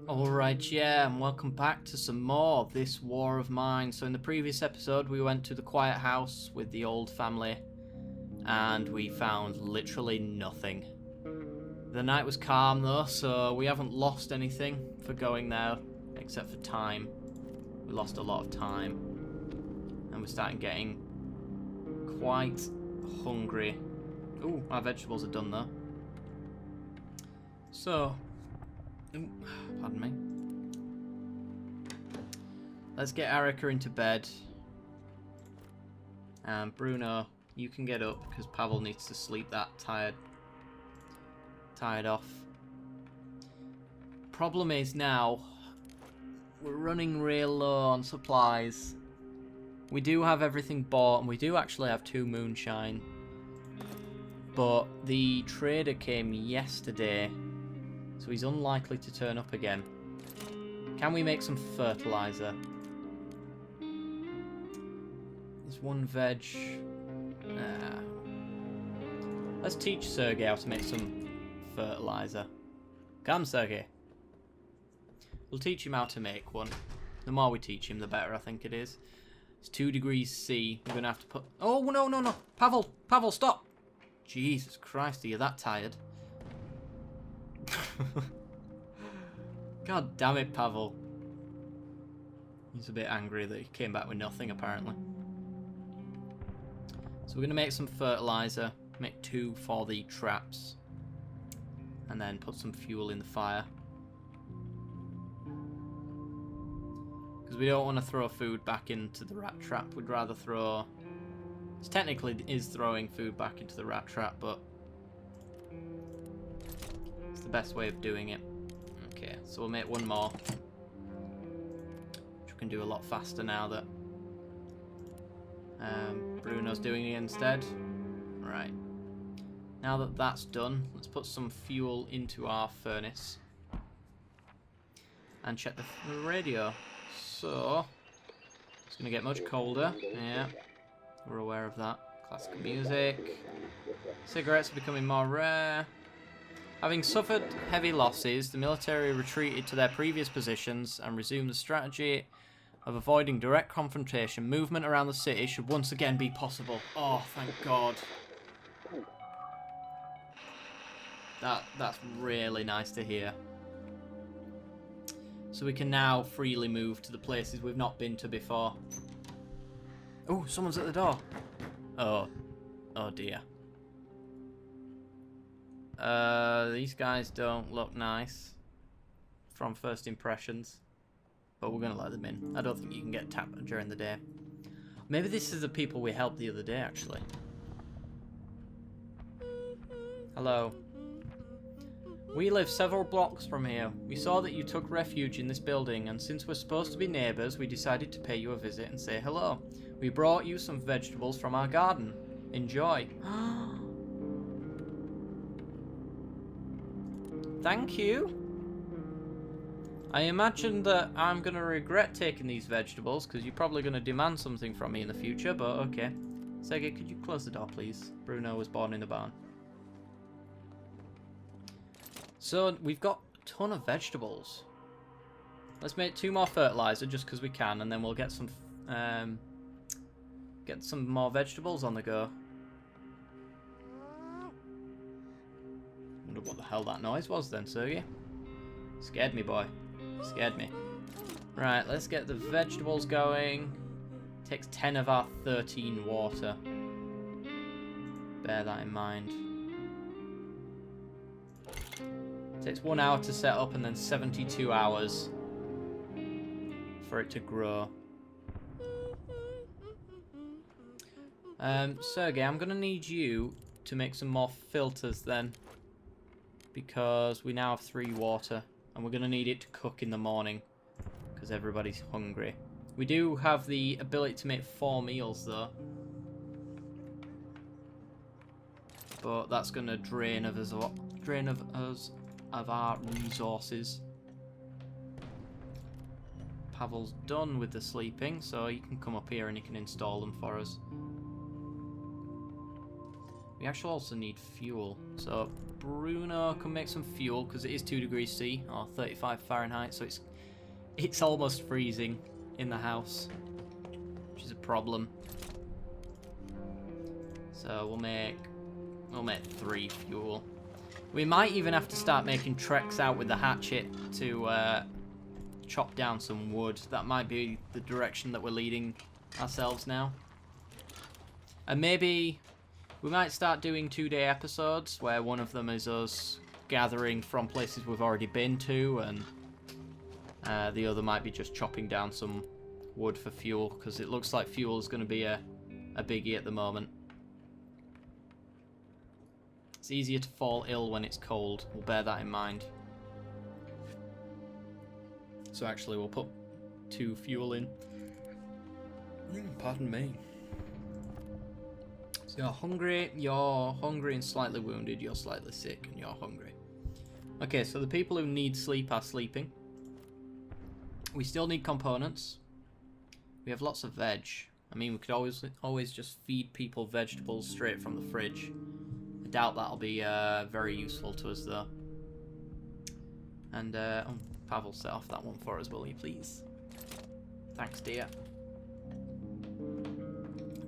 Alright, yeah, and welcome back to some more of this war of mine. So in the previous episode we went to the quiet house with the old family and we found literally nothing. The night was calm though, so we haven't lost anything for going there except for time. We lost a lot of time and we're starting getting quite hungry. Ooh, our vegetables are done though. So pardon me. Let's get Erica into bed. And Bruno, you can get up because Pavel needs to sleep that tired off. Problem is now we're running real low on supplies. We do have everything bought and we do actually have 2 moonshine. But the trader came yesterday, so he's unlikely to turn up again. Can we make some fertilizer? There's 1 veg. Let's teach Sergey how to make some fertilizer. Come, Sergey. We'll teach him how to make one. The more we teach him, the better, I think it is. It's 2 degrees C. We're going to have to put... Oh, no, no, no. Pavel, stop. Jesus Christ, are you that tired? God damn it, Pavel. He's a bit angry that he came back with nothing, apparently. So we're going to make some fertilizer. Make 2 for the traps. And then put some fuel in the fire. Because we don't want to throw food back into the rat trap. We'd rather throw... It technically is throwing food back into the rat trap, but... it's the best way of doing it. Okay, so we'll make 1 more. Which we can do a lot faster now that... Bruno's doing it instead. Right. Now that that's done, let's put some fuel into our furnace. And check the radio. So, it's going to get much colder. Yeah, we're aware of that. Classical music. Cigarettes are becoming more rare. Having suffered heavy losses, the military retreated to their previous positions and resumed the strategy of avoiding direct confrontation. Movement around the city should once again be possible. Oh, thank God. That's really nice to hear. So we can now freely move to the places we've not been to before. Oh, someone's at the door. Oh dear. These guys don't look nice from first impressions, but we're gonna let them in. I don't think you can get tapped during the day. Maybe this is the people we helped the other day, actually. Hello. We live several blocks from here. We saw that you took refuge in this building, and since we're supposed to be neighbours, we decided to pay you a visit and say hello. We brought you some vegetables from our garden. Enjoy. Thank you. I imagine that I'm going to regret taking these vegetables, because you're probably going to demand something from me in the future, but okay. Sergey, could you close the door, please? Bruno was born in the barn. So, we've got a ton of vegetables. Let's make 2 more fertilizer just because we can, and then we'll get some more vegetables on the go. Wonder what the hell that noise was then, Sergey. Scared me, boy. Scared me. Right, let's get the vegetables going. Takes 10 of our 13 water. Bear that in mind. Takes 1 hour to set up and then 72 hours for it to grow. Sergey, I'm going to need you to make some more filters then. Because we now have 3 water. And we're going to need it to cook in the morning. Because everybody's hungry. We do have the ability to make 4 meals though. But that's going to drain of us of our resources. Pavel's done with the sleeping, so you can come up here and you can install them for us. We actually also need fuel, so Bruno can make some fuel because it is 2 degrees C or 35 Fahrenheit, so it's almost freezing in the house, which is a problem. So we'll make 3 fuel. We might even have to start making treks out with the hatchet to chop down some wood. That might be the direction that we're leading ourselves now. And maybe we might start doing 2-day episodes where one of them is us gathering from places we've already been to, and the other might be just chopping down some wood for fuel, because it looks like fuel is going to be a biggie at the moment. It's easier to fall ill when it's cold. We'll bear that in mind. So actually we'll put 2 fuel in. Pardon me. So you're hungry and slightly wounded, you're slightly sick, and you're hungry. Okay, so the people who need sleep are sleeping. We still need components. We have lots of veg. I mean, we could always just feed people vegetables straight from the fridge. I doubt that'll be very useful to us, though. And, Pavel, set off that one for us, will you, please? Thanks, dear.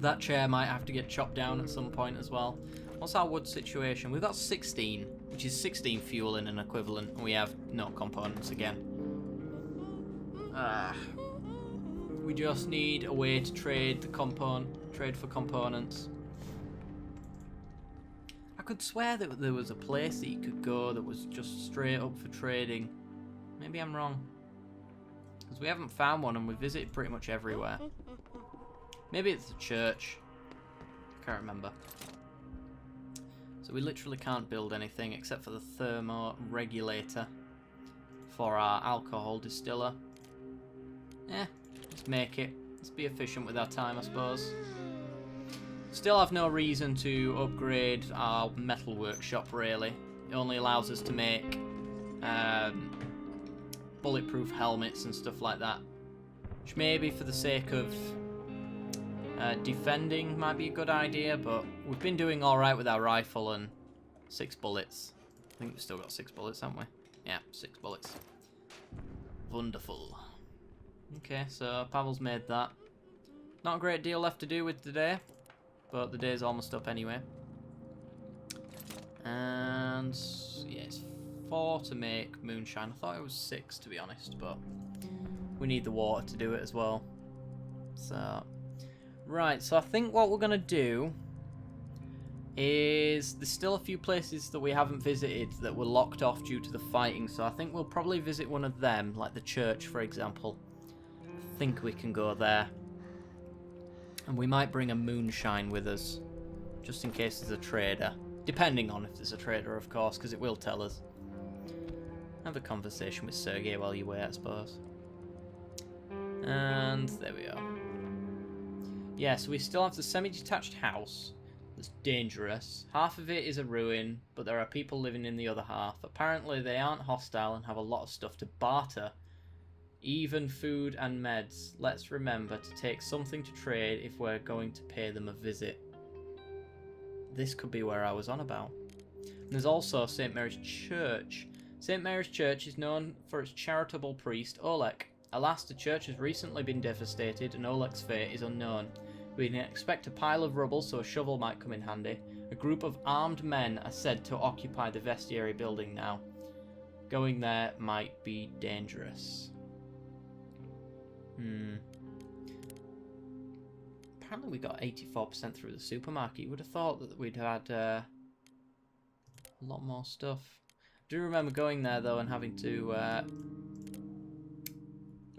That chair might have to get chopped down at some point as well. What's our wood situation? We've got 16, which is 16 fuel in an equivalent, and we have no components again. We just need a way to trade for components. I could swear that there was a place that you could go that was just straight up for trading. Maybe I'm wrong. Because we haven't found one and we've visited pretty much everywhere. Maybe it's a church. Can't remember. So we literally can't build anything except for the thermoregulator for our alcohol distiller. Let's make it. Let's be efficient with our time, I suppose. Still have no reason to upgrade our metal workshop, really. It only allows us to make bulletproof helmets and stuff like that. Which maybe for the sake of defending might be a good idea, but we've been doing alright with our rifle and 6 bullets. I think we've still got 6 bullets, haven't we? Yeah, 6 bullets. Wonderful. Okay, so Pavel's made that. Not a great deal left to do with today, but the day's almost up anyway. And yeah, it's 4 to make moonshine. I thought it was 6, to be honest, but we need the water to do it as well. So, right, so I think what we're going to do is there's still a few places that we haven't visited that were locked off due to the fighting, so I think we'll probably visit one of them, like the church, for example. I think we can go there. And we might bring a moonshine with us, just in case there's a trader. Depending on if there's a trader, of course, because it will tell us. Have a conversation with Sergey while you wait, I suppose. And there we are. Yeah, so we still have the semi-detached house. That's dangerous. Half of it is a ruin, but there are people living in the other half. Apparently they aren't hostile and have a lot of stuff to barter. Even food and meds. Let's remember to take something to trade if we're going to pay them a visit. This could be where I was on about. And there's also St. Mary's Church. St. Mary's Church is known for its charitable priest, Oleg. Alas, the church has recently been devastated and Oleg's fate is unknown. We can expect a pile of rubble, so a shovel might come in handy. A group of armed men are said to occupy the vestiary building now. Going there might be dangerous. Apparently we got 84% through the supermarket. You would have thought that we'd had a lot more stuff. I do remember going there though and having to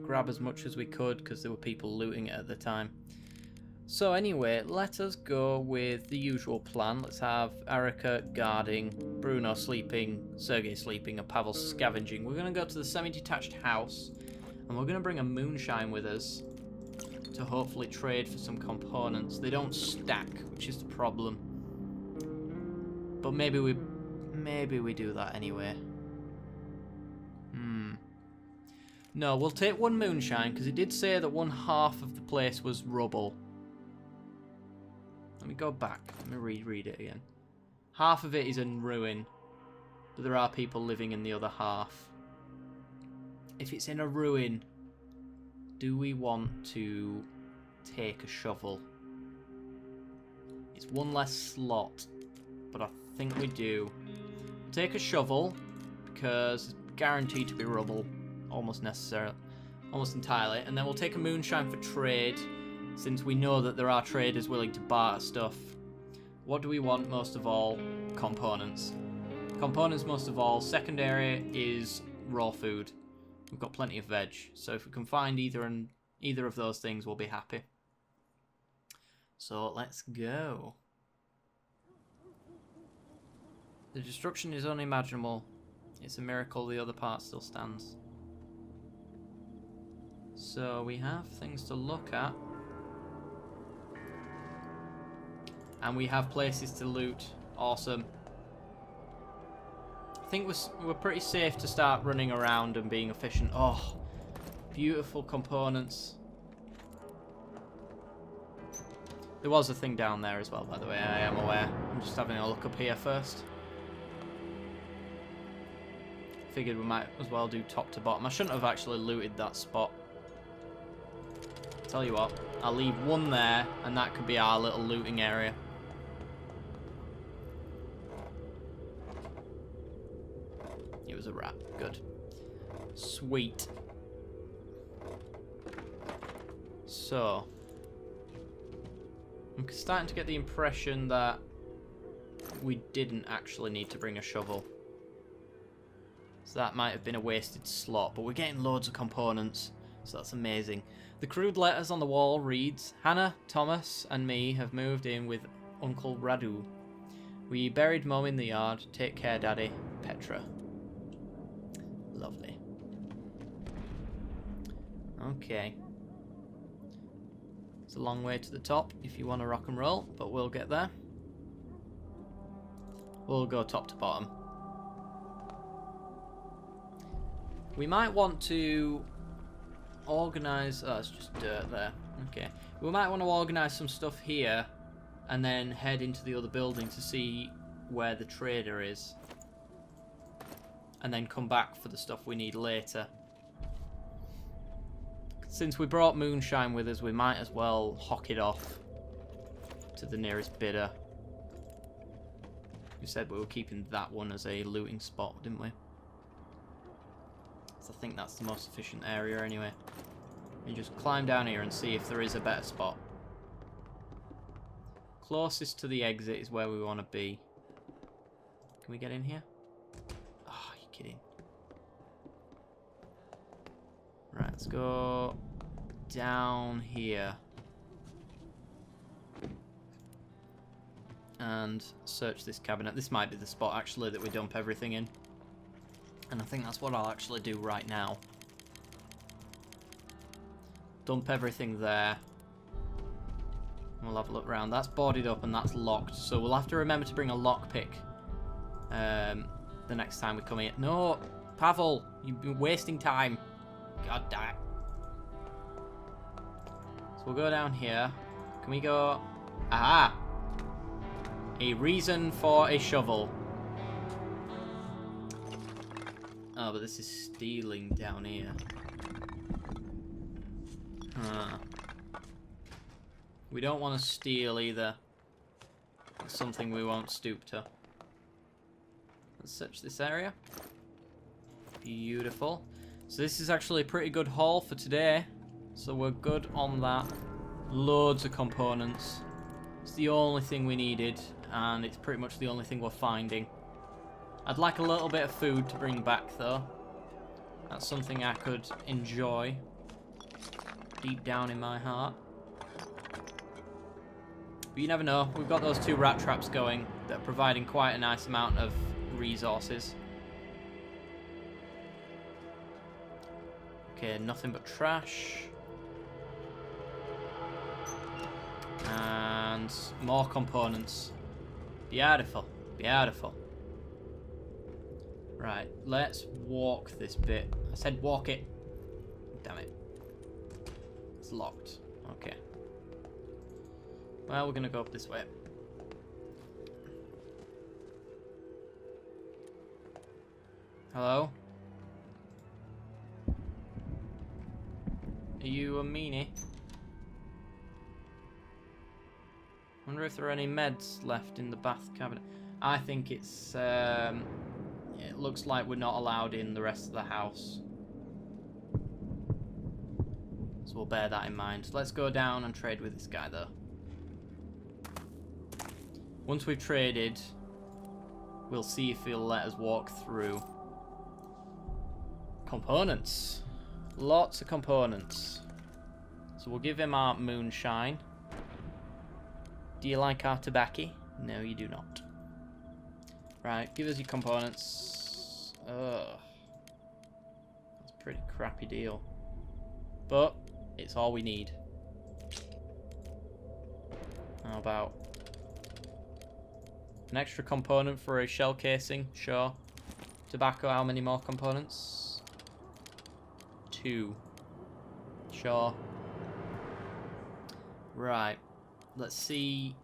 grab as much as we could because there were people looting it at the time. So anyway, let us go with the usual plan. Let's have Erica guarding, Bruno sleeping, Sergey sleeping, and Pavel scavenging. We're going to go to the semi-detached house, and we're going to bring a moonshine with us to hopefully trade for some components. They don't stack, which is the problem. But maybe we do that anyway. No, we'll take 1 moonshine, because it did say that 1/2 of the place was rubble. Let me go back. Let me reread it again. Half of it is in ruin. but there are people living in the other half. If it's in a ruin, do we want to take a shovel? It's one less slot, but I think we do. We'll take a shovel because it's guaranteed to be rubble, almost entirely, and then we'll take a moonshine for trade, since we know that there are traders willing to barter stuff. What do we want most of all? Components. Components most of all. Secondary is raw food. We've got plenty of veg, so if we can find either of those things, we'll be happy. So let's go. The destruction is unimaginable. It's a miracle the other part still stands. So we have things to look at. And we have places to loot. Awesome. I think we're pretty safe to start running around and being efficient. Oh, beautiful components. There was a thing down there as well, by the way, I am aware. I'm just having a look up here first. Figured we might as well do top to bottom. I shouldn't have actually looted that spot. Tell you what, I'll leave one there, and that could be our little looting area. It was a rat. Good. Sweet. So, I'm starting to get the impression that we didn't actually need to bring a shovel. So that might have been a wasted slot, but we're getting loads of components, so that's amazing. The crude letters on the wall reads, Hannah, Thomas and me have moved in with Uncle Radu. We buried Mum in the yard. Take care, Daddy. Petra. Lovely. Okay. It's a long way to the top if you want to rock and roll, but we'll get there. We'll go top to bottom. We might want to organise... Oh, it's just dirt there. Okay. We might want to organise some stuff here and then head into the other building to see where the trader is. And then come back for the stuff we need later. Since we brought moonshine with us, we might as well hock it off to the nearest bidder. We said we were keeping that one as a looting spot, didn't we? So I think that's the most efficient area anyway. You just climb down here and see if there is a better spot. Closest to the exit is where we want to be. Can we get in here? Oh, you're kidding. Right, let's go down here. And search this cabinet. This might be the spot actually that we dump everything in. And I think that's what I'll actually do right now. Dump everything there. We'll have a look around. That's boarded up and that's locked. So we'll have to remember to bring a lockpick the next time we come here. No, Pavel, you've been wasting time. God damn it. So we'll go down here. Can we go... Aha! A reason for a shovel. Oh, but this is stealing down here. Huh. We don't want to steal either. That's something we won't stoop to. Let's search this area. Beautiful. So this is actually a pretty good haul for today. So we're good on that. Loads of components. It's the only thing we needed, and it's pretty much the only thing we're finding. I'd like a little bit of food to bring back though. That's something I could enjoy deep down in my heart. But you never know. We've got those 2 rat traps going that are providing quite a nice amount of resources. Okay, nothing but trash. And more components. Beautiful. Beautiful. Right, let's walk this bit. I said walk it. Damn it. It's locked. Okay. Well, we're going to go up this way. Hello? Are you a meanie? Wonder if there are any meds left in the bath cabinet. I think it's, it looks like we're not allowed in the rest of the house. So we'll bear that in mind. Let's go down and trade with this guy, though. Once we've traded, we'll see if he'll let us walk through. Components. Lots of components. So we'll give him our moonshine. Do you like our tobacco? No, you do not. Right, give us your components. Ugh. That's a pretty crappy deal. But it's all we need. How about an extra component for a shell casing? Sure. Tobacco, how many more components? 2. Sure. Right. Let's see.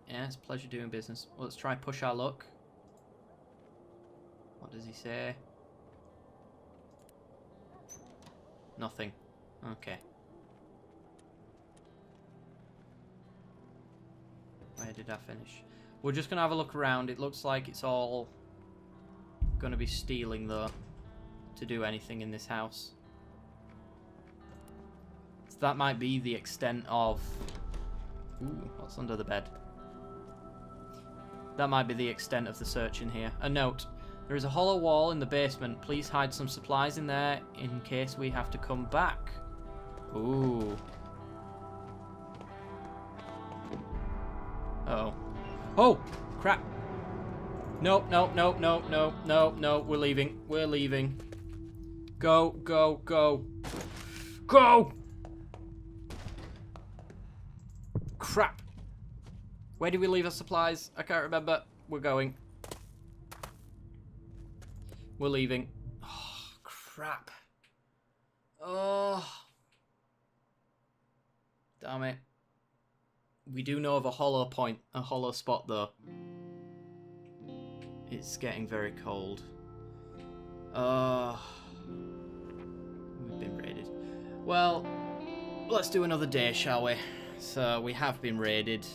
Yeah, it's a pleasure doing business. Let's try push our luck. What does he say? Nothing. Okay. Where did I finish? We're just going to have a look around. It looks like it's all going to be stealing, though, to do anything in this house. So that might be the extent of... Ooh, what's under the bed? That might be the extent of the search in here. A note. There is a hollow wall in the basement. Please hide some supplies in there in case we have to come back. Ooh. Uh-oh. Oh! Crap! Nope, nope, nope, nope, nope, nope, nope. We're leaving. We're leaving. Go, go, go. Go! Crap! Where did we leave our supplies? I can't remember. We're going. We're leaving. Oh, crap. Oh. Damn it. We do know of a hollow point, a hollow spot, though. It's getting very cold. We've been raided. Well, let's do another day, shall we? So, we have been raided.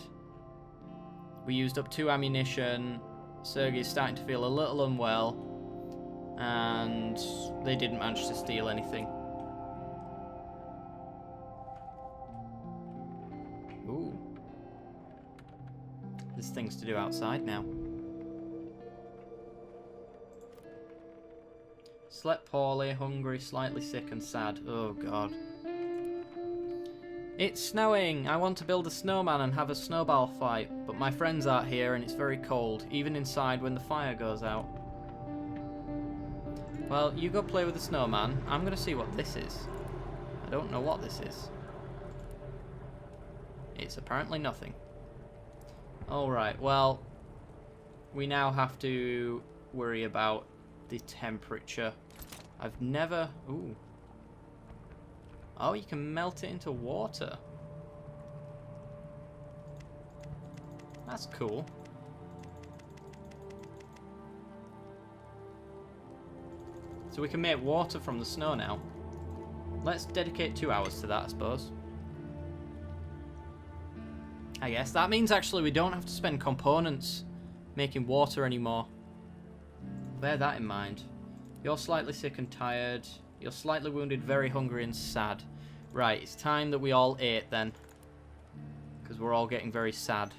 We used up 2 ammunition. Sergey's starting to feel a little unwell. And they didn't manage to steal anything. Ooh. There's things to do outside now. Slept poorly, hungry, slightly sick and sad. Oh god. It's snowing! I want to build a snowman and have a snowball fight, but my friends aren't here and it's very cold, even inside when the fire goes out. Well, you go play with the snowman. I'm going to see what this is. I don't know what this is. It's apparently nothing. Alright, well, we now have to worry about the temperature. I've never... Ooh. Oh, you can melt it into water. That's cool. So we can make water from the snow now. Let's dedicate 2 hours to that, I suppose. I guess that means actually we don't have to spend components making water anymore. Bear that in mind. You're slightly sick and tired. You're slightly wounded, very hungry and sad. Right, it's time that we all ate then. Because we're all getting very sad.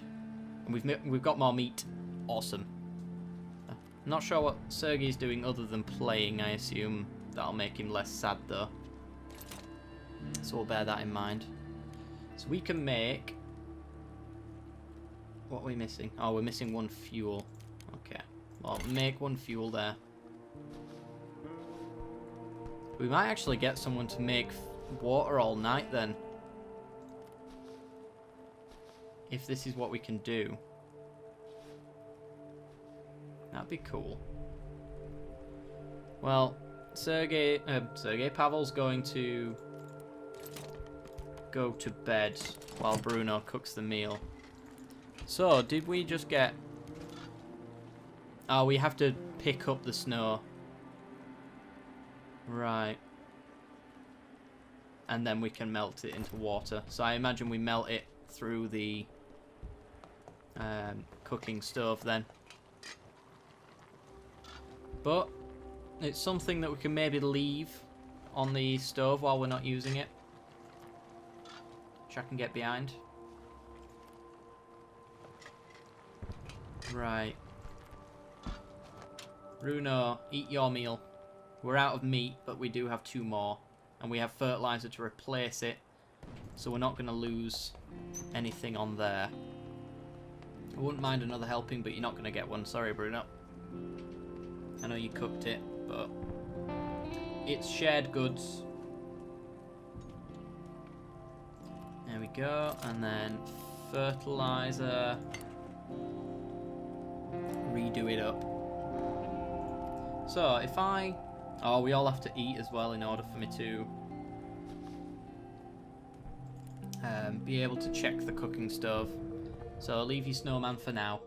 And we've got more meat. Awesome. Not sure what Sergey's doing other than playing, I assume. That'll make him less sad though. So we'll bear that in mind. So we can make... What are we missing? Oh, we're missing 1 fuel. Okay. Well, make 1 fuel there. We might actually get someone to make water all night then. If this is what we can do. That'd be cool. Well, Sergey Pavel's going to go to bed while Bruno cooks the meal. So, did we just get... Oh, we have to pick up the snow. Right. And then we can melt it into water. So I imagine we melt it through the cooking stove then. But it's something that we can maybe leave on the stove while we're not using it, which I can get behind. Right. Bruno, eat your meal. We're out of meat, but we do have 2 more. And we have fertilizer to replace it. So we're not going to lose anything on there. I wouldn't mind another helping, but you're not going to get one. Sorry, Bruno. I know you cooked it, but it's shared goods. There we go. And then fertilizer. Redo it up. So if I... Oh, we all have to eat as well in order for me to be able to check the cooking stove. So I'll leave you snowman for now.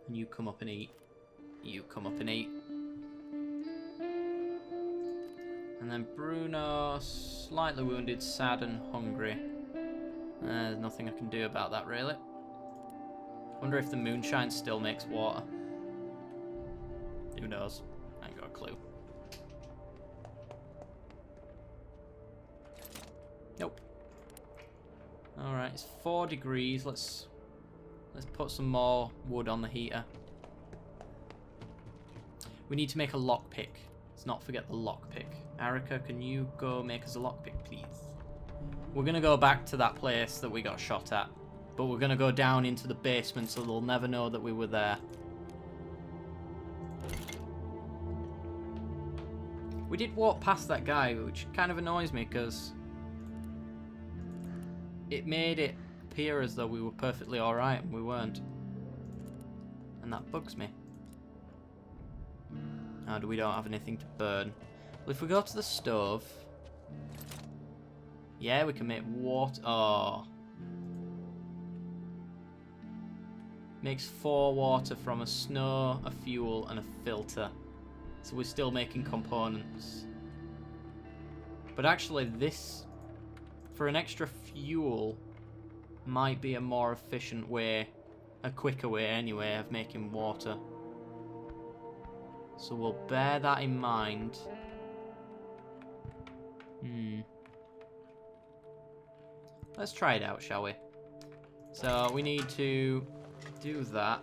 And you come up and eat. You come up and eat. And then Bruno, slightly wounded, sad and hungry. There's nothing I can do about that, really. Wonder if the moonshine still makes water. Who knows? I ain't got a clue. Nope. Alright, it's 4 degrees. Let's put some more wood on the heater. We need to make a lockpick. Let's not forget the lockpick. Erica, can you go make us a lockpick, please? We're going to go back to that place that we got shot at. But we're going to go down into the basement so they'll never know that we were there. We did walk past that guy, which kind of annoys me because it made it appear as though we were perfectly alright and we weren't. And that bugs me. Oh, we don't have anything to burn. Well, if we go to the stove... Yeah, we can make water... Oh. Makes 4 water from a snow, a fuel, and a filter. So we're still making components. But actually this, for an extra fuel, might be a more efficient way, a quicker way anyway, of making water. So we'll bear that in mind. Let's try it out, shall we? So we need to do that.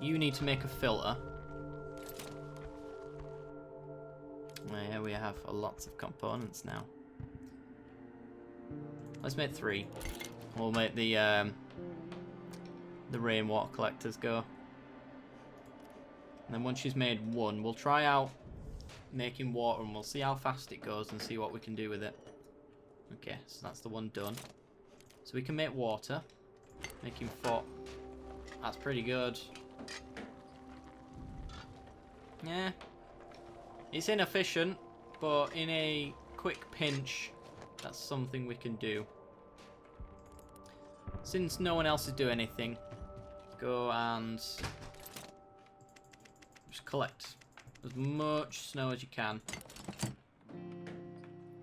You need to make a filter. Yeah, we have lots of components now. Let's make 3. We'll make the rainwater collectors go. And then once she's made 1, we'll try out making water and we'll see how fast it goes and see what we can do with it. Okay, so that's the one done. So we can make water. Making 4. That's pretty good. Yeah. It's inefficient, but in a quick pinch, that's something we can do. Since no one else is doing anything, go and just collect as much snow as you can.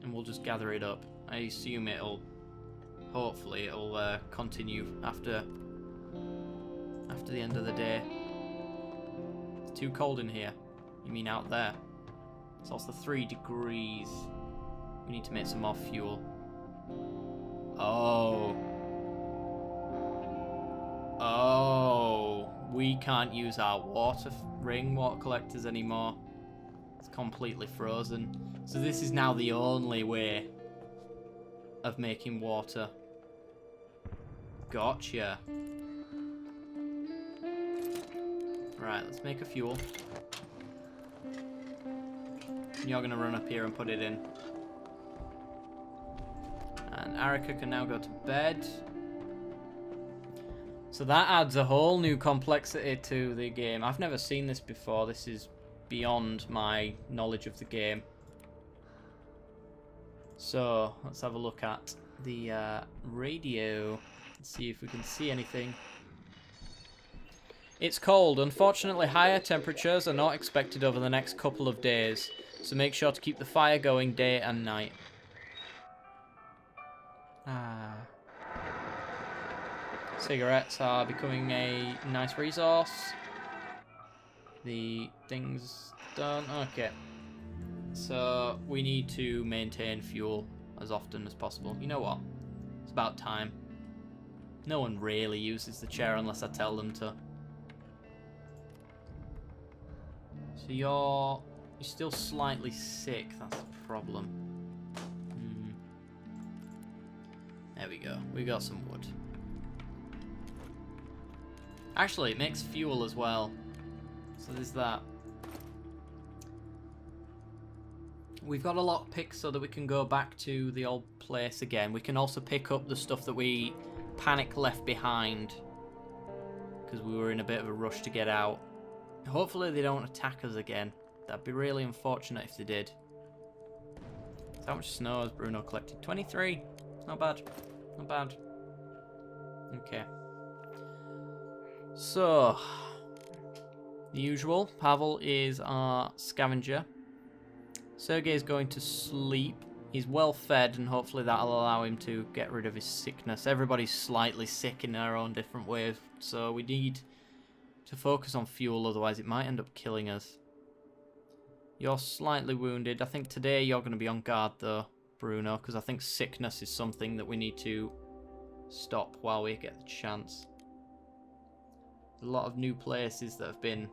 And we'll just gather it up. I assume it'll, hopefully it'll continue after the end of the day. It's too cold in here. You mean out there? It's also 3 degrees. We need to make some more fuel. Oh. Oh. We can't use our rainwater collectors anymore. It's completely frozen. So this is now the only way of making water. Gotcha. Right, let's make a fuel. You're going to run up here and put it in. And Erica can now go to bed. So that adds a whole new complexity to the game. I've never seen this before. This is beyond my knowledge of the game. So let's have a look at the radio. Let's see if we can see anything. It's cold. Unfortunately, higher temperatures are not expected over the next couple of days, so make sure to keep the fire going day and night. Ah. Cigarettes are becoming a nice resource. The thing's done. Okay. So we need to maintain fuel as often as possible. You know what? It's about time. No one really uses the chair unless I tell them to. So you're still slightly sick. That's the problem. There we go. We got some wood. Actually, it makes fuel as well. So there's that. We've got a lockpick so that we can go back to the old place again. We can also pick up the stuff that we panic left behind because we were in a bit of a rush to get out. Hopefully they don't attack us again. That'd be really unfortunate if they did. So how much snow has Bruno collected? 23. Not bad. Not bad. Okay. So, the usual. Pavel is our scavenger. Sergei's going to sleep. He's well fed and hopefully that'll allow him to get rid of his sickness. Everybody's slightly sick in their own different ways, so we need to focus on fuel, otherwise it might end up killing us. You're slightly wounded. I think today you're going to be on guard though, Bruno, because I think sickness is something that we need to stop while we get the chance. A lot of new places that have been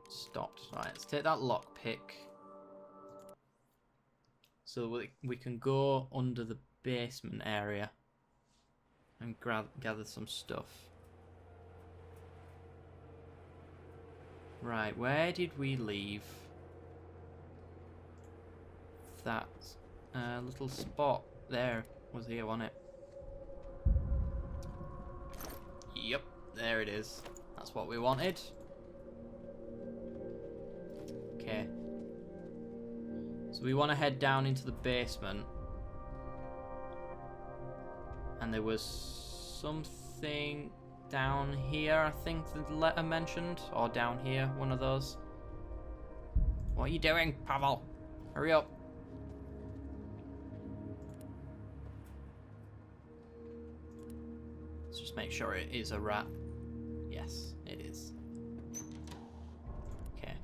stopped. Right, let's take that lockpick so we can go under the basement area and gather some stuff. Right, where did we leave that little spot? There was here, wasn't it? Yep, there it is. That's what we wanted. Okay. So we want to head down into the basement. And there was something down here, I think the letter mentioned. Or down here, one of those. What are you doing, Pavel? Hurry up. Let's just make sure it is a rat. Yes, it is. Okay.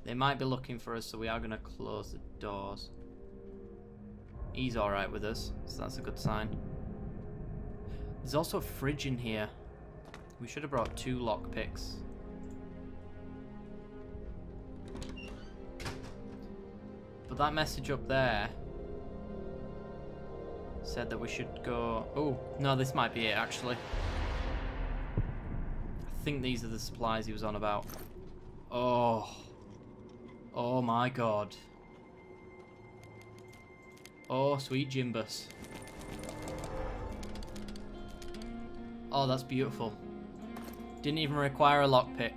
They might be looking for us, so we are going to close the doors. He's alright with us, so that's a good sign. There's also a fridge in here. We should have brought 2 lockpicks. But that message up there said that we should go... Oh, no, this might be it, actually. I think these are the supplies he was on about. Oh. Oh, my God. Oh, sweet Jimbus. Oh, that's beautiful. Didn't even require a lockpick.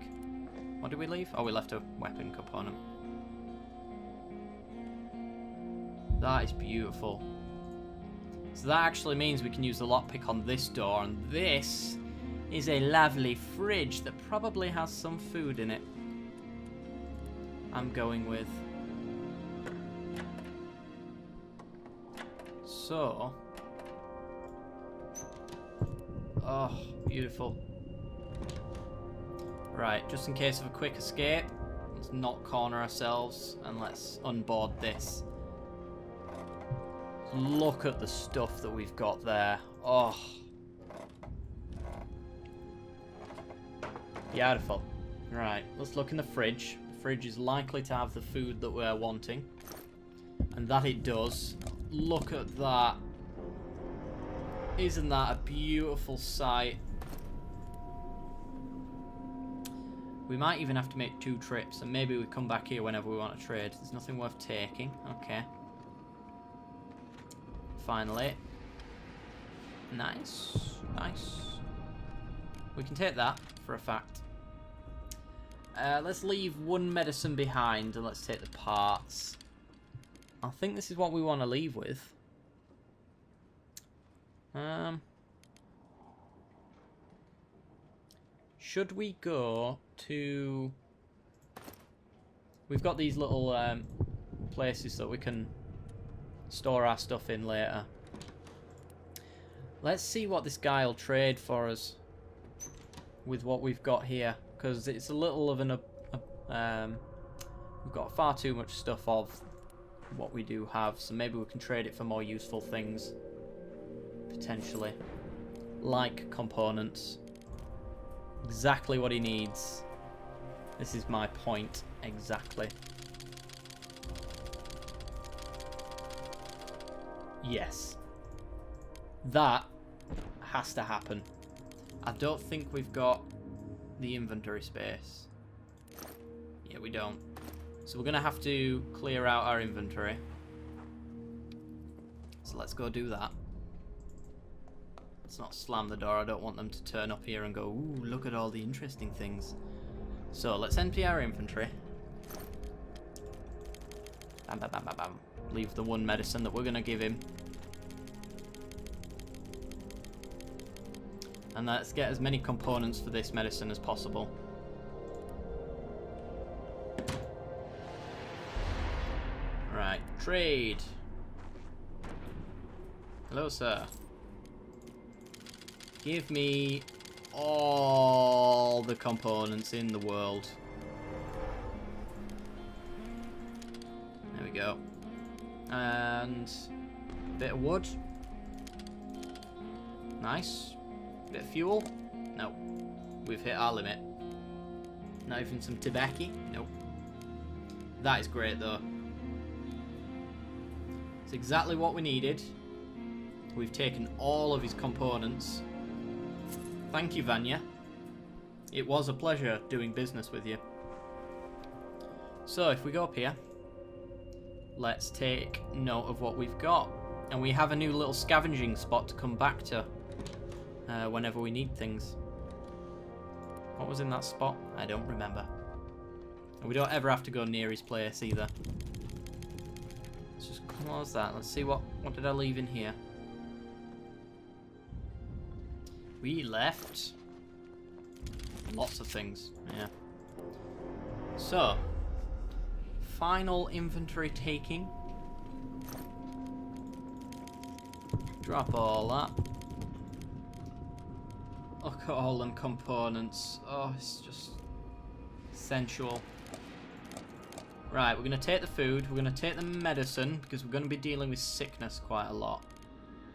What did we leave? Oh, we left a weapon component. That is beautiful. So that actually means we can use the lockpick on this door, and this is a lovely fridge that probably has some food in it. I'm going with. So. Oh, beautiful. Right, just in case of a quick escape, let's not corner ourselves and let's unboard this. Look at the stuff that we've got there. Oh. Beautiful. Right, let's look in the fridge. The fridge is likely to have the food that we're wanting. And that it does. Look at that. Isn't that a beautiful sight? We might even have to make 2 trips, and maybe we come back here whenever we want to trade. There's nothing worth taking. Okay. Finally. Nice. Nice. We can take that for a fact. Let's leave 1 medicine behind and let's take the parts. I think this is what we want to leave with. should we go to... We've got these little places that we can store our stuff in later. Let's see what this guy will trade for us with what we've got here, because it's a little of an... we've got far too much stuff of what we do have, so maybe we can trade it for more useful things, potentially. Like components. Exactly what he needs. This is my point, exactly. Yes. That has to happen. I don't think we've got the inventory space. Yeah, we don't. So we're going to have to clear out our inventory. So let's go do that. Let's not slam the door. I don't want them to turn up here and go, ooh, look at all the interesting things. So let's empty our inventory. Bam, bam, bam, bam, bam. Leave the one medicine that we're going to give him. And let's get as many components for this medicine as possible. Right, trade. Hello, sir. Give me all the components in the world. There we go. And a bit of wood. Nice. Bit of fuel? No. We've hit our limit. Not even some tobacco? Nope. That is great though. It's exactly what we needed. We've taken all of his components. Thank you, Vanya. It was a pleasure doing business with you. So if we go up here, let's take note of what we've got. And we have a new little scavenging spot to come back to. Whenever we need things. What was in that spot? I don't remember. And we don't ever have to go near his place either. Let's just close that. Let's see what did I leave in here. We left lots of things. Yeah. So, final inventory taking. Drop all that. Look at all them components. Oh, it's just sensual. Right, we're going to take the food. We're going to take the medicine because we're going to be dealing with sickness quite a lot.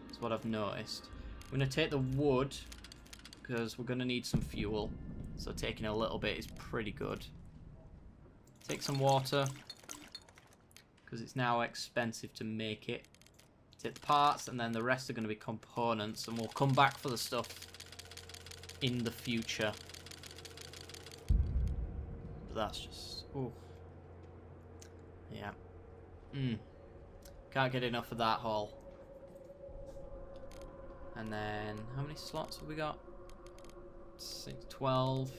That's what I've noticed. We're going to take the wood because we're going to need some fuel. So taking a little bit is pretty good. Take some water because it's now expensive to make it. Take the parts and then the rest are going to be components, and we'll come back for the stuff in the future. But that's just... ooh. Yeah. Can't get enough of that haul. And then, how many slots have we got? 6, 12,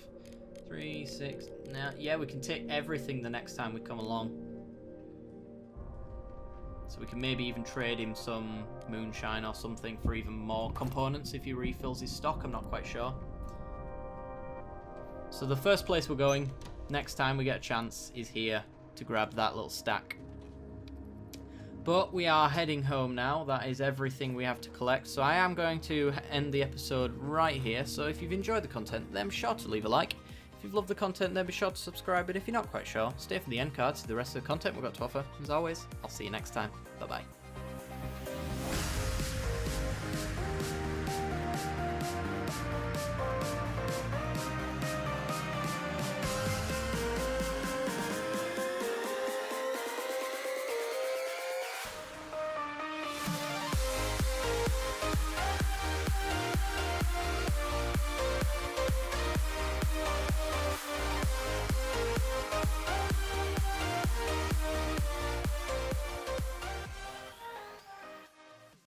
3, 6... Now, yeah, we can take everything the next time we come along. So we can maybe even trade him some moonshine or something for even more components if he refills his stock. I'm not quite sure. So the first place we're going, next time we get a chance, is here to grab that little stack. But we are heading home now. That is everything we have to collect. So I am going to end the episode right here. So if you've enjoyed the content, then be sure to leave a like. If you've loved the content, then be sure to subscribe. But if you're not quite sure, stay for the end card to the rest of the content we've got to offer. As always, I'll see you next time. Bye-bye.